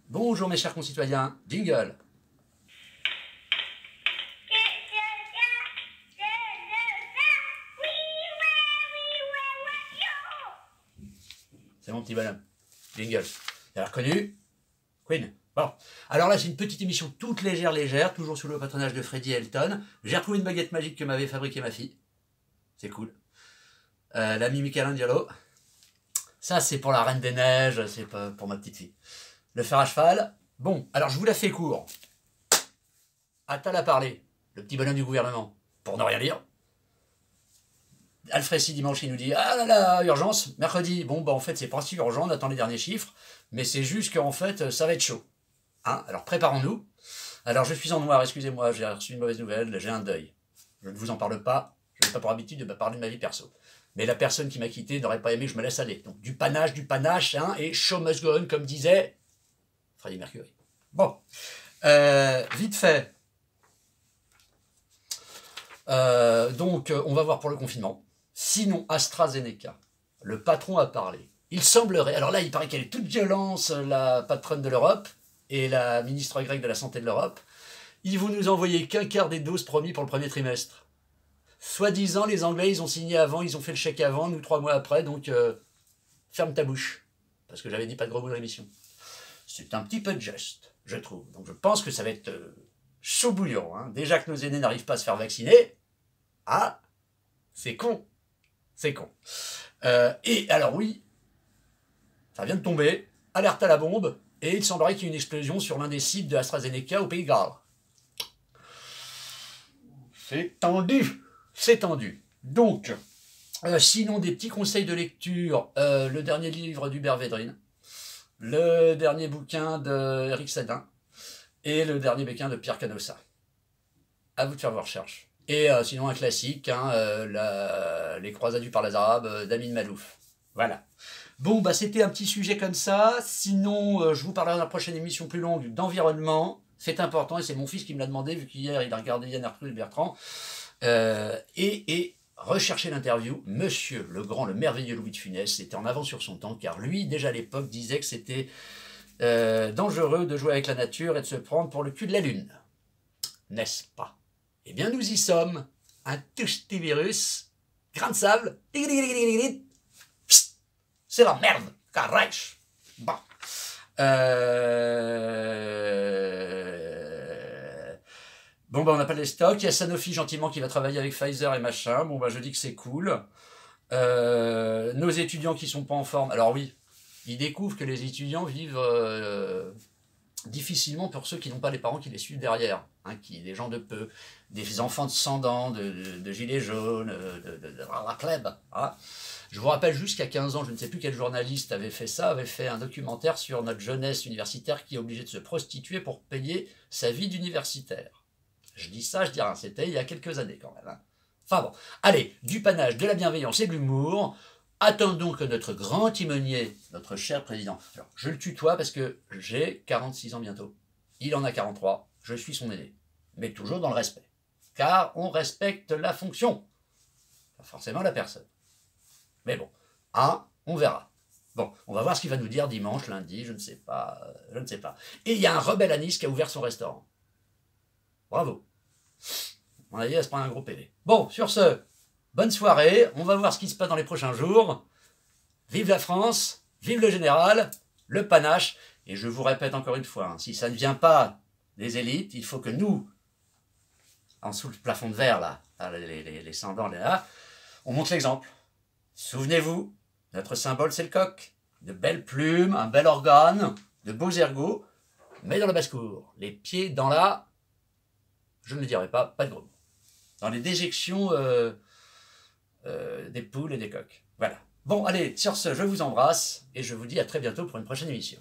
Bonjour mes chers concitoyens, jingle. C'est mon petit bonhomme. Jingle. Vous avez reconnu? Queen. Bon. Alors là, c'est une petite émission toute légère, toujours sous le patronage de Freddy Elton. J'ai retrouvé une baguette magique que m'avait fabriquée ma fille. C'est cool. L'ami Michelangelo. Ça, c'est pour la Reine des Neiges, c'est pour ma petite fille. Le fer à cheval. Bon, alors je vous la fais court. Attal a parlé, le petit bonhomme du gouvernement, pour ne rien dire. Alfressi dimanche, il nous dit « Ah là là, urgence, mercredi. » Bon, bah en fait, c'est pas si urgent, on attend les derniers chiffres, mais c'est juste qu'en fait, ça va être chaud. Hein, alors préparons-nous. Alors je suis en noir, excusez-moi, j'ai reçu une mauvaise nouvelle, j'ai un deuil. Je ne vous en parle pas, je n'ai pas pour habitude de parler de ma vie perso. Mais la personne qui m'a quitté n'aurait pas aimé que je me laisse aller. Donc du panache, hein, et show must go on, comme disait Freddie Mercury. Bon, vite fait. Donc on va voir pour le confinement. Sinon, AstraZeneca, le patron a parlé. Il semblerait, alors là il paraît qu'elle est toute violence, la patronne de l'Europe et la ministre grecque de la Santé de l'Europe. Ils vont nous envoyer qu'un quart des doses promis pour le premier trimestre. Soi-disant, les Anglais, ils ont signé avant, ils ont fait le chèque avant, nous 3 mois après, donc ferme ta bouche. Parce que j'avais dit pas de gros mots dans l'émission. C'est un petit peu de geste, je trouve. Donc je pense que ça va être chaud bouillant. Hein. Déjà que nos aînés n'arrivent pas à se faire vacciner, ah, c'est con. C'est con. Et alors oui, ça vient de tomber, alerte à la bombe, et il semblerait qu'il y ait une explosion sur l'un des sites de AstraZeneca au Pays de Galles. C'est tendu. C'est tendu. Donc, sinon des petits conseils de lecture, le dernier livre d'Hubert Védrine, le dernier bouquin d'Éric Sadin, et le dernier bouquin de Pierre Canossa. À vous de faire vos recherches. Et sinon un classique, hein, Les Croisades du Parle Arabe d'Amin Malouf. Voilà. Bon, bah c'était un petit sujet comme ça. Sinon, je vous parlerai dans la prochaine émission plus longue d'environnement. C'est important et c'est mon fils qui me l'a demandé, vu qu'hier il a regardé Yann Arthus et Bertrand. Et rechercher l'interview, monsieur le grand, le merveilleux Louis de Funès était en avance sur son temps, car lui, déjà à l'époque, disait que c'était dangereux de jouer avec la nature et de se prendre pour le cul de la lune. N'est-ce pas? Eh bien, nous y sommes. Un tout petit virus, grain de sable, c'est la merde, carréch. Bon. Bon, bah, on n'a pas les stocks. Il y a Sanofi, gentiment, qui va travailler avec Pfizer et machin. Bon, bah, je dis que c'est cool. Nos étudiants qui sont pas en forme. Alors oui, ils découvrent que les étudiants vivent difficilement pour ceux qui n'ont pas les parents qui les suivent derrière. Hein, des gens de peu, des enfants de 100 ans, de gilets jaunes, de la club. Hein. Je vous rappelle juste qu'à 15 ans, je ne sais plus quel journaliste avait fait ça, avait fait un documentaire sur notre jeunesse universitaire qui est obligée de se prostituer pour payer sa vie d'universitaire. Je dis ça, je dis rien, c'était il y a quelques années quand même. Hein. Enfin bon, allez, du panache, de la bienveillance et de l'humour. Attendons que notre grand timonier, notre cher président, alors je le tutoie parce que j'ai 46 ans bientôt, il en a 43, je suis son aîné, mais toujours dans le respect, car on respecte la fonction, pas forcément la personne. Mais bon, hein, on verra. Bon, on va voir ce qu'il va nous dire dimanche, lundi, je ne sais pas, je ne sais pas. Et il y a un rebelle à Nice qui a ouvert son restaurant. Bravo. On a dit, elle se prend un gros PV. Bon, sur ce, bonne soirée. On va voir ce qui se passe dans les prochains jours. Vive la France, vive le général, le panache. Et je vous répète encore une fois, hein, si ça ne vient pas des élites, il faut que nous, en dessous le plafond de verre, là, les cendants, là, on montre l'exemple. Souvenez-vous, notre symbole, c'est le coq. De belles plumes, un bel organe, de beaux ergots, mais dans la basse-cour. Les pieds dans la... Je ne le dirai pas, pas de gros mots. Dans les déjections des poules et des coqs. Voilà. Bon, allez, sur ce, je vous embrasse et je vous dis à très bientôt pour une prochaine émission.